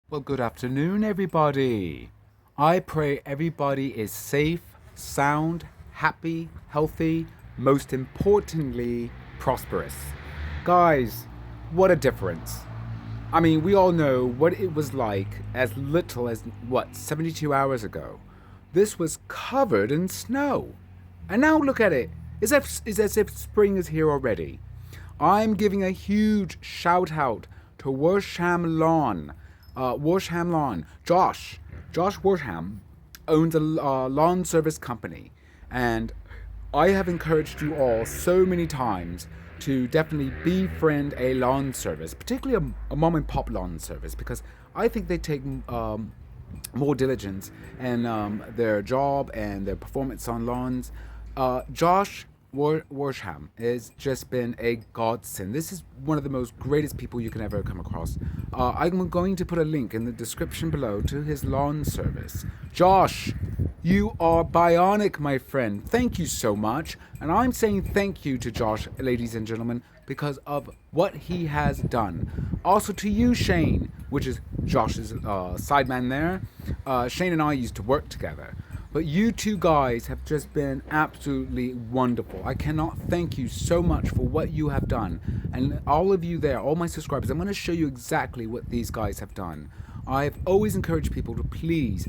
Well, good afternoon, everybody. I pray everybody is safe, sound, happy, healthy, most importantly, prosperous. Guys, what a difference. I mean, we all know what it was like as little as, 72 hours ago. This was covered in snow. And now look at it. It's as if spring is here already. I'm giving a huge shout out to Worsham Lawn. Josh Worsham owns a lawn service company, and I have encouraged you all so many times to definitely befriend a lawn service, particularly a mom and pop lawn service, because I think they take more diligence in their job and their performance on lawns. Josh Worsham has just been a godsend. This is one of the most greatest people you can ever come across. I'm going to put a link in the description below to his lawn service. Josh, you are bionic, my friend. Thank you so much. And I'm saying thank you to Josh, ladies and gentlemen, because of what he has done. Also to you, Shane, which is Josh's sideman there. Shane and I used to work together. But you two guys have just been absolutely wonderful. I cannot thank you so much for what you have done. And all of you there, all my subscribers, I'm going to show you exactly what these guys have done. I've always encouraged people to please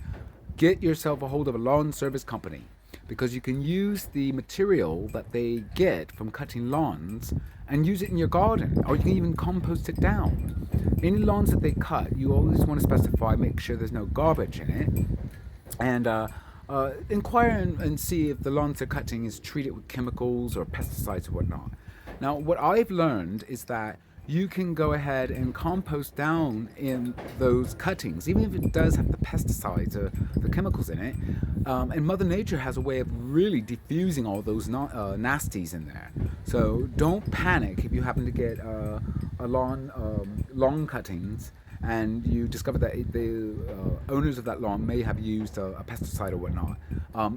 get yourself a hold of a lawn service company, because you can use the material that they get from cutting lawns and use it in your garden, or you can even compost it down. Any lawns that they cut, you always want to specify, make sure there's no garbage in it, and inquire and see if the lawns they're cutting is treated with chemicals or pesticides or whatnot. Now, what I've learned is that you can go ahead and compost down in those cuttings, even if it does have the pesticides or the chemicals in it. And Mother Nature has a way of really diffusing all those nasties in there. So don't panic if you happen to get a lawn cuttings and you discover that the owners of that lawn may have used a pesticide or whatnot.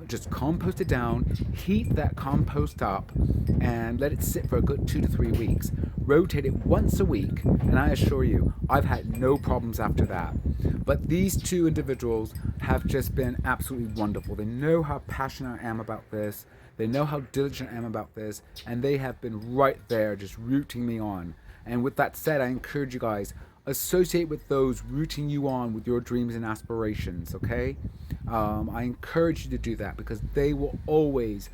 Just compost it down, heat that compost up, and let it sit for a good 2 to 3 weeks. Rotate it once a week, and I assure you, I've had no problems after that. But these two individuals have just been absolutely wonderful. They know how passionate I am about this. They know how diligent I am about this, and they have been right there just rooting me on. And with that said, I encourage you guys, associate with those rooting you on with your dreams and aspirations, okay? I encourage you to do that, because they will always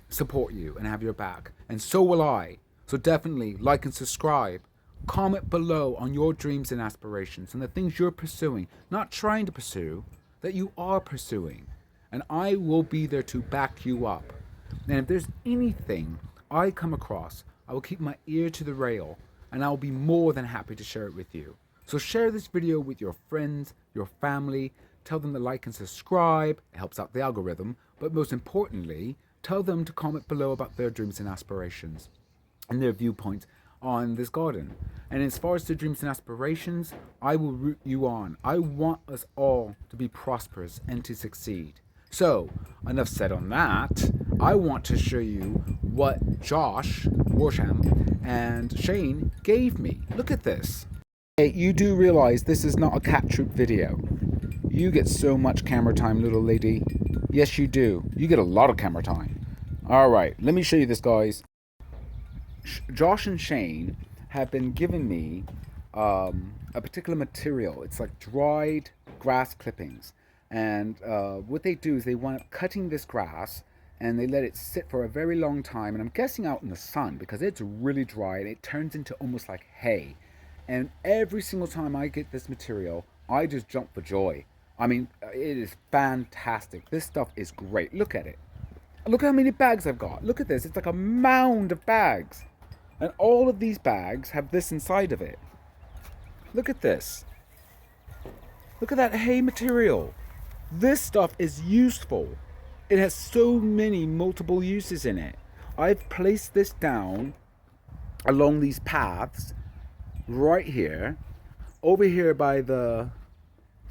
support you and have your back. And so will I. So definitely like and subscribe. Comment below on your dreams and aspirations and the things you're pursuing, not trying to pursue, that you are pursuing. And I will be there to back you up. And if there's anything I come across, I will keep my ear to the rail, and I'll be more than happy to share it with you. So share this video with your friends, your family, tell them to like and subscribe, it helps out the algorithm, but most importantly, tell them to comment below about their dreams and aspirations and their viewpoints on this garden. And as far as the dreams and aspirations, I will root you on. I want us all to be prosperous and to succeed. So, enough said on that. I want to show you what Josh Worsham and Shane gave me. Look at this. Hey, you do realize this is not a cat troop video. You get so much camera time, little lady. Yes, you do. You get a lot of camera time. Alright, let me show you this, guys. Josh and Shane have been giving me a particular material. It's like dried grass clippings. And what they do is they wind up cutting this grass and they let it sit for a very long time. And I'm guessing out in the sun, because it's really dry and it turns into almost like hay. And every single time I get this material, I just jump for joy. I mean, it is fantastic. This stuff is great. Look at it. Look how many bags I've got. Look at this. It's like a mound of bags. And all of these bags have this inside of it. Look at this. Look at that hay material. This stuff is useful. It has so many multiple uses in it. I've placed this down along these paths right here, over here by the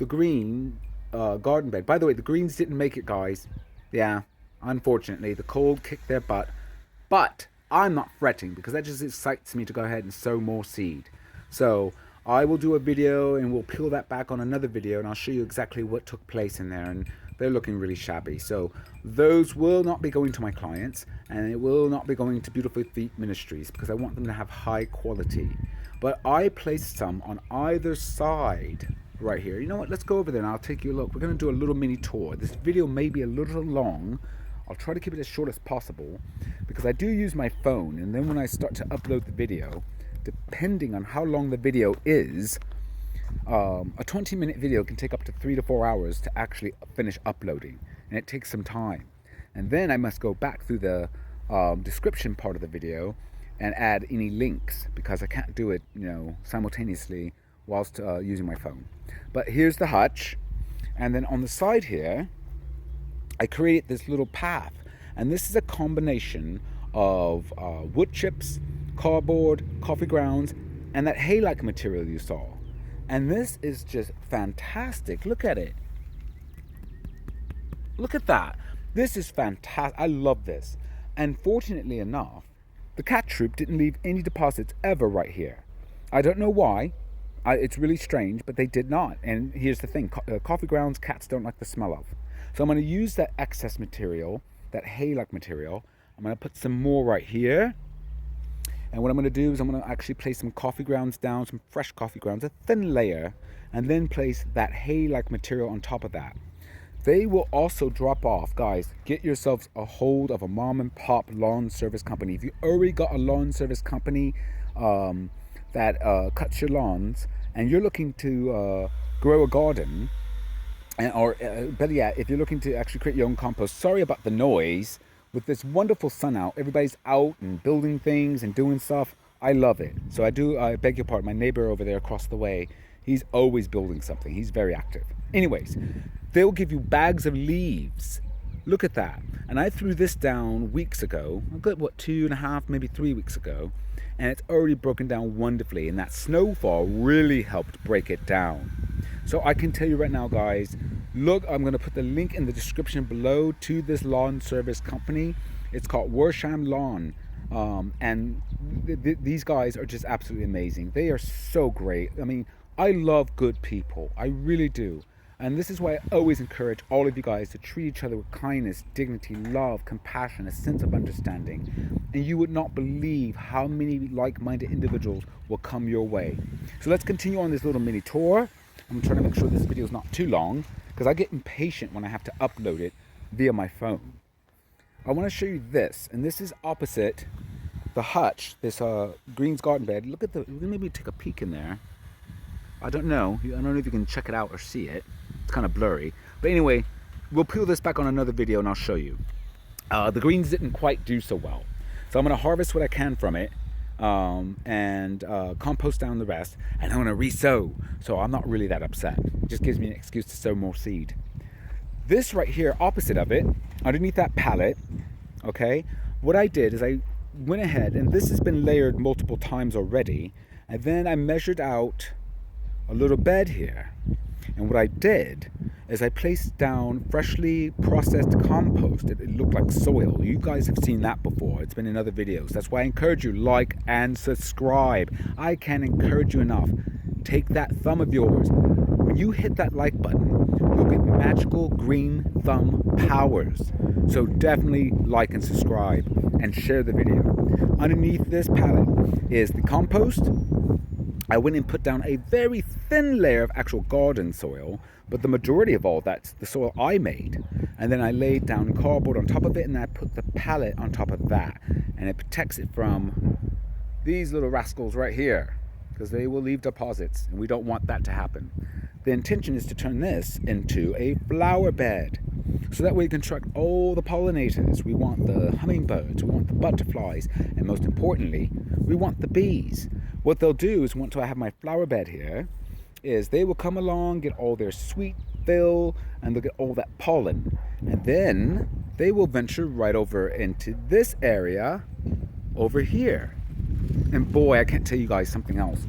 green garden bed. By the way, the greens didn't make it, guys. Yeah, unfortunately, the cold kicked their butt. But I'm not fretting, because that just excites me to go ahead and sow more seed. So I will do a video and we'll peel that back on another video, and I'll show you exactly what took place in there. And they're looking really shabby. So those will not be going to my clients, and it will not be going to Beautiful Feet Ministries, because I want them to have high quality. But I placed some on either side right here. You know what? Let's go over there and I'll take you a look. We're going to do a little mini tour. This video may be a little long. I'll try to keep it as short as possible, because I do use my phone, and then when I start to upload the video, depending on how long the video is, a 20-minute video can take up to 3 to 4 hours to actually finish uploading, and it takes some time. And then I must go back through the description part of the video and add any links, because I can't do it, simultaneously whilst using my phone. But here's the hutch, and then on the side here, I created this little path, and this is a combination of wood chips, cardboard, coffee grounds, and that hay-like material you saw. And this is just fantastic. Look at it. Look at that. This is fantastic. I love this. And fortunately enough, the cat troop didn't leave any deposits ever right here. I don't know why. It's really strange, but they did not. And here's the thing. Coffee grounds, cats don't like the smell of. So I'm going to use that excess material, that hay-like material. I'm going to put some more right here. And what I'm going to do is I'm going to actually place some coffee grounds down, some fresh coffee grounds, a thin layer, and then place that hay-like material on top of that. They will also drop off. Guys, get yourselves a hold of a mom and pop lawn service company. If you already got a lawn service company that cuts your lawns, and you're looking to grow a garden, or better yet, if you're looking to actually create your own compost, sorry about the noise. With this wonderful sun out, everybody's out and building things and doing stuff. I love it. So I beg your pardon, my neighbor over there across the way, he's always building something. He's very active. Anyways, they'll give you bags of leaves. Look at that. And I threw this down weeks ago, a good, 2.5, maybe 3 weeks ago, and it's already broken down wonderfully, and that snowfall really helped break it down. So I can tell you right now, guys, look, I'm going to put the link in the description below to this lawn service company. It's called WORSHAM'S Lawn. And these guys are just absolutely amazing. They are so great. I mean, I love good people. I really do. And this is why I always encourage all of you guys to treat each other with kindness, dignity, love, compassion, a sense of understanding. And you would not believe how many like-minded individuals will come your way. So let's continue on this little mini tour. I'm trying to make sure this video is not too long, because I get impatient when I have to upload it via my phone. I want to show you this, and this is opposite the hutch, this Green's garden bed. Look at maybe take a peek in there. I don't know if you can check it out or see it. It's kind of blurry. But anyway, we'll peel this back on another video and I'll show you. The greens didn't quite do so well. So I'm going to harvest what I can from it. And compost down the rest, and I'm going to re-sow. So I'm not really that upset. It just gives me an excuse to sow more seed. This right here, opposite of it, underneath that pallet, okay, what I did is I went ahead, and this has been layered multiple times already, and then I measured out a little bed here. And what I did is I placed down freshly processed compost. It looked like soil. You guys have seen that before. It's been in other videos. That's why I encourage you, like and subscribe. I can't encourage you enough. Take that thumb of yours. When you hit that like button, you'll get magical green thumb powers. So definitely like and subscribe and share the video. Underneath this pallet is the compost. I went and put down a very thin layer of actual garden soil, but the majority of all that's the soil I made. And then I laid down cardboard on top of it, and I put the pallet on top of that. And it protects it from these little rascals right here, because they will leave deposits, and we don't want that to happen. The intention is to turn this into a flower bed, so that way you can attract all the pollinators. We want the hummingbirds, we want the butterflies, and most importantly, we want the bees. What they'll do is, once I have my flower bed here, is they will come along, get all their sweet fill, and they'll get all that pollen. And then they will venture right over into this area over here. And boy, I can't tell you guys something else.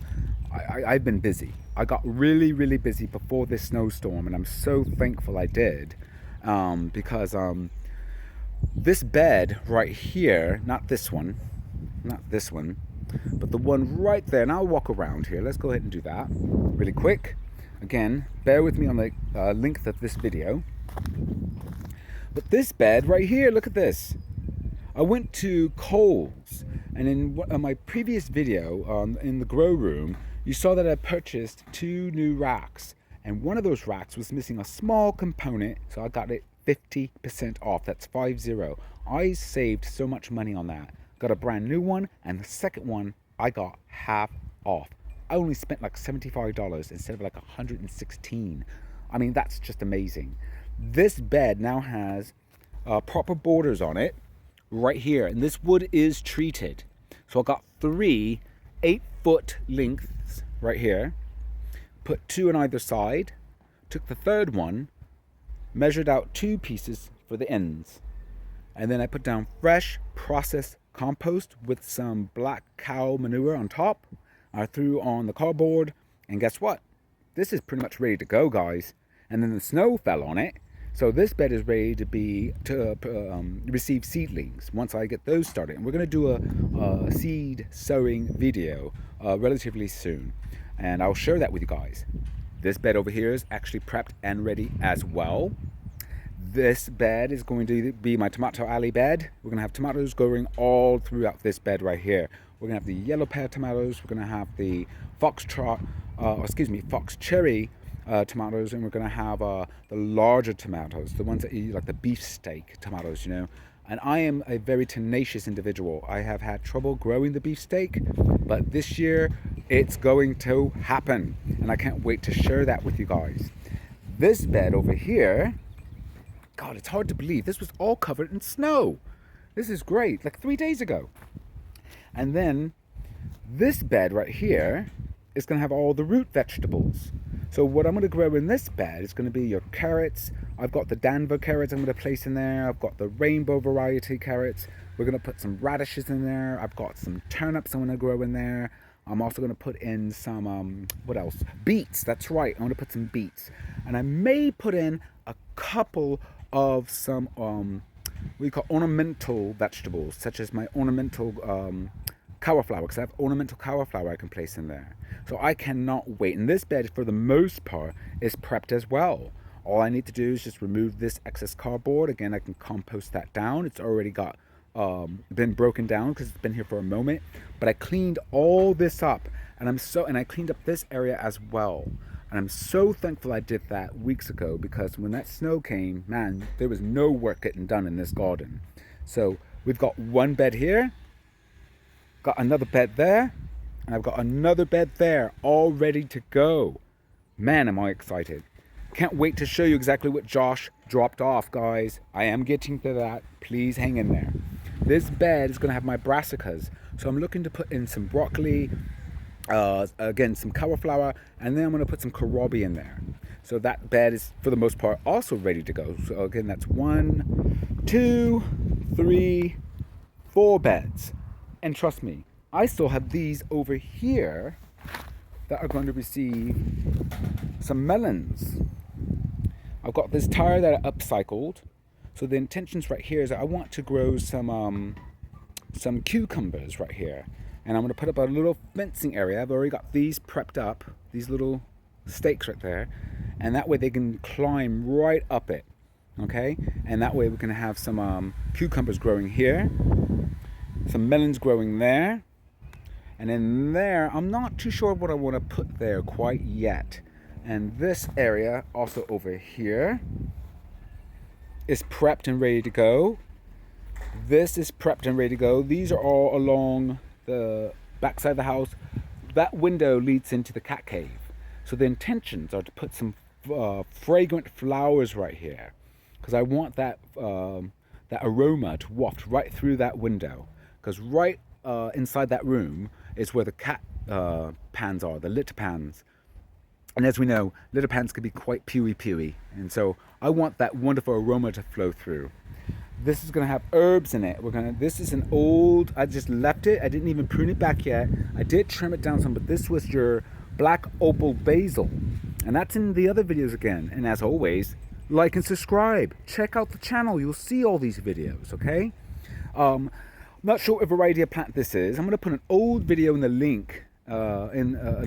I've been busy. I got really, really busy before this snowstorm, and I'm so thankful I did. Because this bed right here, not this one, But the one right there, and I'll walk around here. Let's go ahead and do that really quick. Again, bear with me on the length of this video. But this bed right here, look at this. I went to Kohl's, and in my previous video in the grow room, you saw that I purchased 2 new racks, and one of those racks was missing a small component, so I got it 50% off. That's 50. I saved so much money on that. Got a brand new one, and the second one I got half off. I only spent like $75 instead of like $116. I mean, that's just amazing. This bed now has proper borders on it right here, and this wood is treated. So I got 3 8-foot lengths right here, put 2 on either side, took the third one, measured out 2 pieces for the ends, and then I put down fresh processed compost with some black cow manure on top. I threw on the cardboard, and guess what? This is pretty much ready to go, guys. And then the snow fell on it, so this bed is ready to receive seedlings once I get those started. And we're going to do a seed sowing video relatively soon, and I'll share that with you guys. This bed over here is actually prepped and ready as well. This bed is going to be my tomato alley bed. We're going to have tomatoes growing all throughout this bed right here. We're going to have the yellow pear tomatoes. We're going to have the fox cherry tomatoes, and we're going to have the larger tomatoes, the ones that you like, the beefsteak tomatoes, you know. And I am a very tenacious individual. I have had trouble growing the beefsteak, but this year it's going to happen, and I can't wait to share that with you guys. This bed over here, God, it's hard to believe this was all covered in snow. This is great, like 3 days ago. And then this bed right here is going to have all the root vegetables. So what I'm going to grow in this bed is going to be your carrots. I've got the Danver carrots I'm going to place in there. I've got the rainbow variety carrots. We're going to put some radishes in there. I've got some turnips I'm going to grow in there. I'm also going to put in some, what else? Beets, that's right. I'm going to put some beets. And I may put in a couple of some, we call ornamental vegetables, such as my ornamental cauliflower, because I have ornamental cauliflower I can place in there. So I cannot wait. And this bed, for the most part, is prepped as well. All I need to do is just remove this excess cardboard. Again, I can compost that down. It's already got been broken down because it's been here for a moment. But I cleaned all this up, and I cleaned up this area as well. And I'm so thankful I did that weeks ago, because when that snow came, man, there was no work getting done in this garden. So we've got one bed here, got another bed there, and I've got another bed there, all ready to go. Man, am I excited. Can't wait to show you exactly what Josh dropped off, guys. I am getting to that. Please hang in there. This bed is going to have my brassicas. So I'm looking to put in some broccoli, again, some cauliflower, and then I'm going to put some kohlrabi in there. So that bed is, for the most part, also ready to go. So again, that's 1, 2, 3, 4 beds. And trust me, I still have these over here that are going to receive some melons. I've got this tire that I upcycled. So the intentions right here is that I want to grow some cucumbers right here. And I'm going to put up a little fencing area. I've already got these prepped up, these little stakes right there. And that way they can climb right up it. Okay? And that way we can have some cucumbers growing here. Some melons growing there. And in there, I'm not too sure what I want to put there quite yet. And this area, also over here, is prepped and ready to go. This is prepped and ready to go. These are all along the backside of the house. That window leads into the cat cave. So the intentions are to put some fragrant flowers right here, because I want that that aroma to waft right through that window. Because right inside that room is where the cat pans are, the litter pans. And as we know, litter pans can be quite pewy. And so I want that wonderful aroma to flow through. This is going to have herbs in it. This is an old, I just left it. I didn't even prune it back yet. I did trim it down some, but this was your black opal basil. And that's in the other videos again. And as always, like and subscribe. Check out the channel. You'll see all these videos, okay? Not sure what variety of plant this is. I'm going to put an old video in the link, a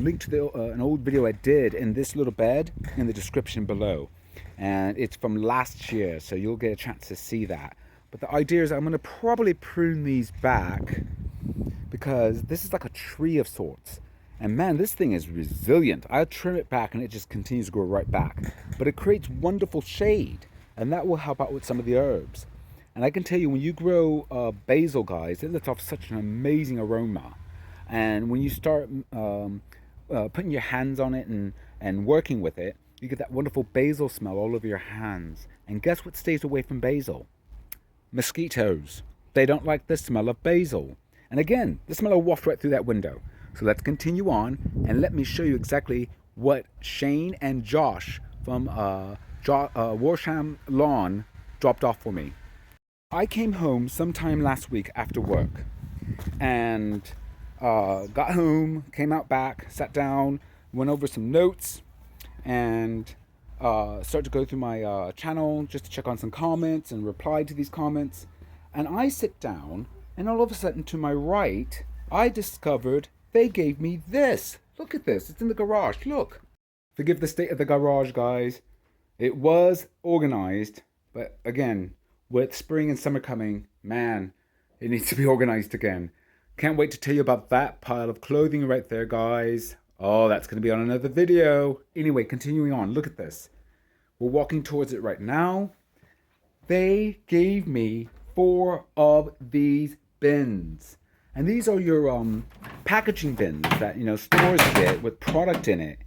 link to the, an old video I did in this little bed in the description below. And it's from last year, so you'll get a chance to see that. But the idea is I'm going to probably prune these back because this is like a tree of sorts. And man, this thing is resilient. I'll trim it back and it just continues to grow right back. But it creates wonderful shade, and that will help out with some of the herbs. And I can tell you, when you grow basil, guys, it lets off such an amazing aroma. And when you start putting your hands on it and working with it, you get that wonderful basil smell all over your hands. And guess what stays away from basil? Mosquitoes. They don't like the smell of basil. And again, the smell will waft right through that window. So let's continue on and let me show you exactly what Shane and Josh from WORSHAM'S Lawn dropped off for me. I came home sometime last week after work and got home, came out back, sat down, went over some notes, and started to go through my channel just to check on some comments and reply to these comments. And I sit down, and all of a sudden to my right, I discovered they gave me this. Look at this. It's in the garage. Look. Forgive the state of the garage, guys. It was organized, but again, with spring and summer coming, man, it needs to be organized again. Can't wait to tell you about that pile of clothing right there, guys. Oh, that's going to be on another video. Anyway, continuing on, look at this. We're walking towards it right now. They gave me 4 of these bins. And these are your packaging bins that, stores get with product in it.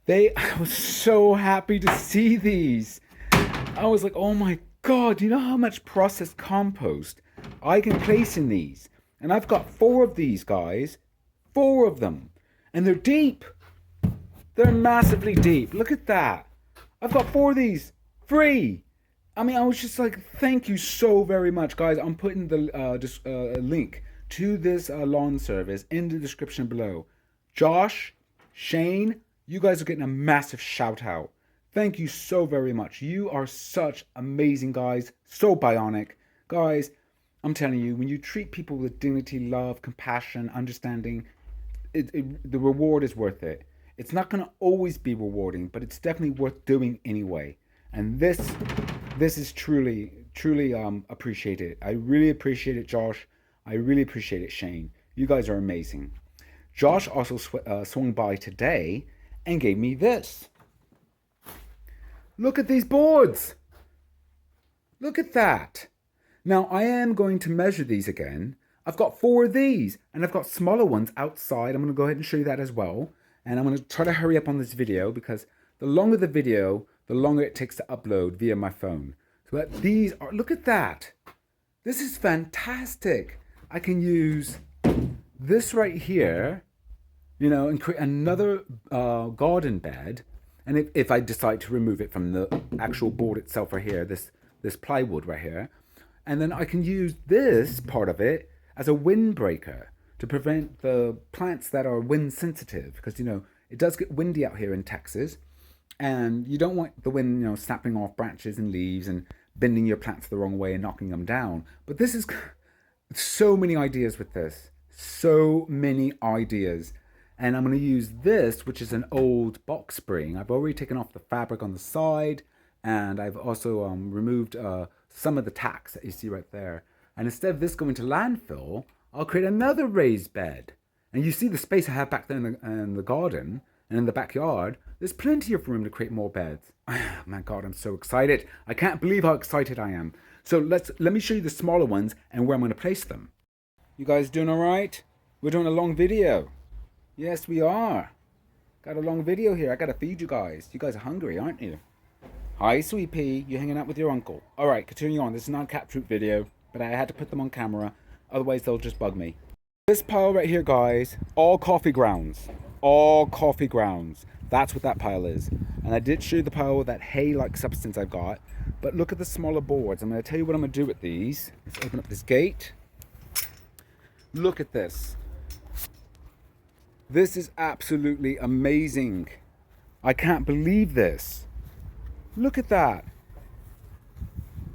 I was so happy to see these. I was like, oh my God, do you know how much processed compost I can place in these? And I've got 4 of these, guys. 4 of them. And they're deep. They're massively deep. Look at that. I've got 4 of these free. I mean, I was just like, thank you so very much, guys. I'm putting the link to this lawn service in the description below. Josh, Shane, you guys are getting a massive shout out. Thank you so very much. You are such amazing guys. So bionic. Guys, I'm telling you, when you treat people with dignity, love, compassion, understanding, the reward is worth it. It's not going to always be rewarding, but it's definitely worth doing anyway. And this is truly appreciated. I really appreciate it, Josh. I really appreciate it, Shane. You guys are amazing. Josh also swung by today and gave me this. Look at these boards. Look at that. Now, I am going to measure these again. I've got 4 of these, and I've got smaller ones outside. I'm going to go ahead and show you that as well. And I'm going to try to hurry up on this video because the longer the video, the longer it takes to upload via my phone. So these are, look at that. This is fantastic. I can use this right here, and create another garden bed. And if I decide to remove it from the actual board itself right here, this plywood right here, and then I can use this part of it as a windbreaker to prevent the plants that are wind sensitive, because it does get windy out here in Texas, and you don't want the wind snapping off branches and leaves and bending your plants the wrong way and knocking them down. But this is so many ideas with this, so many ideas. And I'm going to use this, which is an old box spring. I've already taken off the fabric on the side, and I've also removed some of the tacks that you see right there. And instead of this going to landfill, I'll create another raised bed. And you see the space I have back there in the garden and in the backyard. There's plenty of room to create more beds. My God, I'm so excited. I can't believe how excited I am. So let me show you the smaller ones and where I'm going to place them. You guys doing all right? We're doing a long video. Yes, we are. Got a long video here. I got to feed you guys. You guys are hungry, aren't you? Hi, Sweet Pea. You're hanging out with your uncle. All right, continue on. This is not a cat troop video, but I had to put them on camera. Otherwise, they'll just bug me. This pile right here, guys, all coffee grounds. All coffee grounds. That's what that pile is. And I did show you the pile with that hay-like substance I've got. But look at the smaller boards. I'm going to tell you what I'm going to do with these. Let's open up this gate. Look at this. This is absolutely amazing. I can't believe this. Look at that.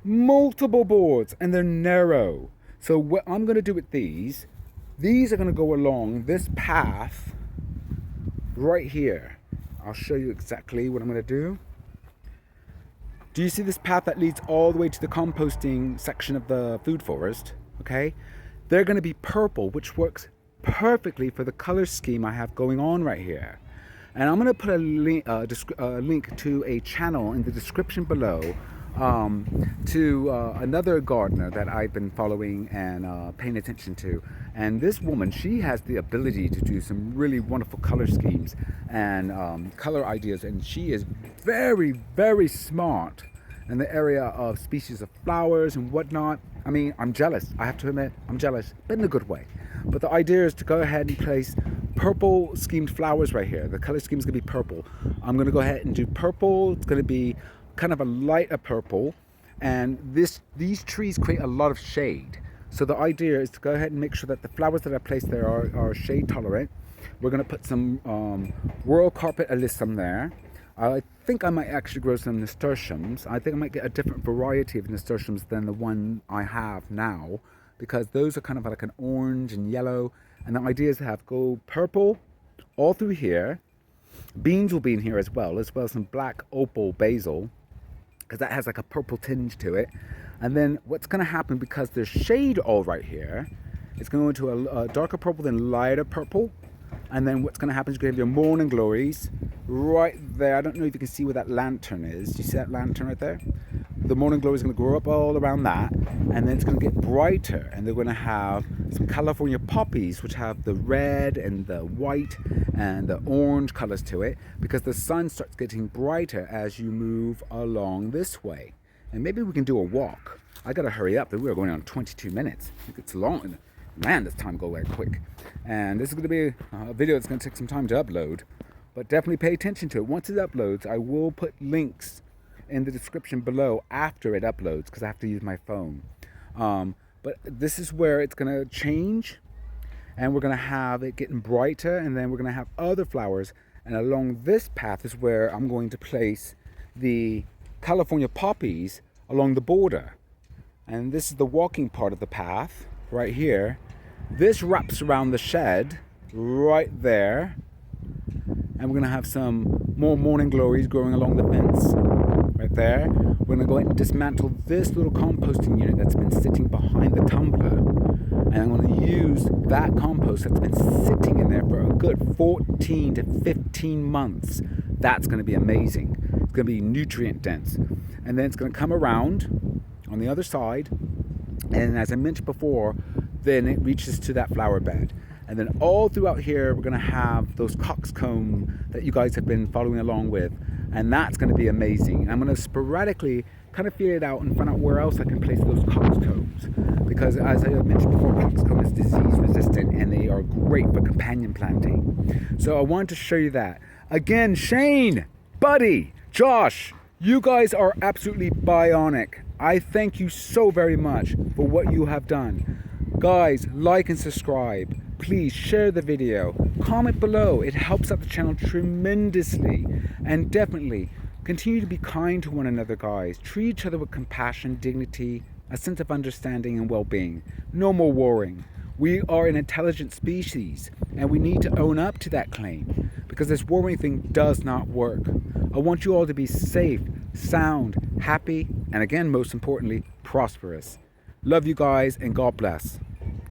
Multiple boards, and they're narrow. So what I'm going to do with these are going to go along this path right here. I'll show you exactly what I'm going to do. Do you see this path that leads all the way to the composting section of the food forest? Okay, they're going to be purple, which works perfectly for the color scheme I have going on right here. And I'm going to put a link to a channel in the description below to another gardener that I've been following and paying attention to. And this woman, she has the ability to do some really wonderful color schemes and color ideas, and she is very, very smart in the area of species of flowers and whatnot. I mean, I'm jealous. I have to admit, I'm jealous, but in a good way. But the idea is to go ahead and place purple schemed flowers right here. The color scheme is going to be purple. I'm going to go ahead and do purple. It's going to be kind of a lighter purple, and these trees create a lot of shade. So the idea is to go ahead and make sure that the flowers that I place there are shade tolerant. We're going to put some World Carpet Alyssum there. I think I might actually grow some nasturtiums. I think I might get a different variety of nasturtiums than the one I have now, because those are kind of like an orange and yellow, and the idea is to have go purple all through here. Beans will be in here as well as some black opal basil, because that has like a purple tinge to it. And then what's going to happen, because there's shade all right here, it's going to go into a darker purple then lighter purple. And then what's going to happen is you're going to have your morning glories right there. I don't know if you can see where that lantern is. Do you see that lantern right there? The morning glory is going to grow up all around that, and then it's going to get brighter, and they're going to have some California poppies, which have the red and the white and the orange colors to it, because the sun starts getting brighter as you move along this way. And maybe we can do a walk. I got to hurry up. We're going on 22 minutes. I think it's long. Man, this time go very quick. And this is going to be a video that's going to take some time to upload, but definitely pay attention to it. Once it uploads, I will put links in the description below after it uploads, because I have to use my phone. But this is where it's going to change, and we're going to have it getting brighter, and then we're going to have other flowers. And along this path is where I'm going to place the California poppies along the border. And this is the walking part of the path right here. This wraps around the shed right there, and we're going to have some more morning glories growing along the fence right there. We're going to go ahead and dismantle this little composting unit that's been sitting behind the tumbler, and I'm going to use that compost that's been sitting in there for a good 14 to 15 months. That's going to be amazing. It's going to be nutrient dense, and then it's going to come around on the other side, and as I mentioned before, then it reaches to that flower bed. And then all throughout here, we're going to have those coxcomb that you guys have been following along with. And that's going to be amazing. I'm going to sporadically kind of feel it out and find out where else I can place those coxcombs. Because as I mentioned before, coxcomb is disease resistant, and they are great for companion planting. So I wanted to show you that. Again, Shane, Buddy, Josh, you guys are absolutely bionic. I thank you so very much for what you have done. Guys, like and subscribe. Please share the video. Comment below. It helps out the channel tremendously. And definitely continue to be kind to one another, guys. Treat each other with compassion, dignity, a sense of understanding and well-being. No more warring. We are an intelligent species, and we need to own up to that claim, because this warring thing does not work. I want you all to be safe, sound, happy, and again, most importantly, prosperous. Love you guys, and God bless.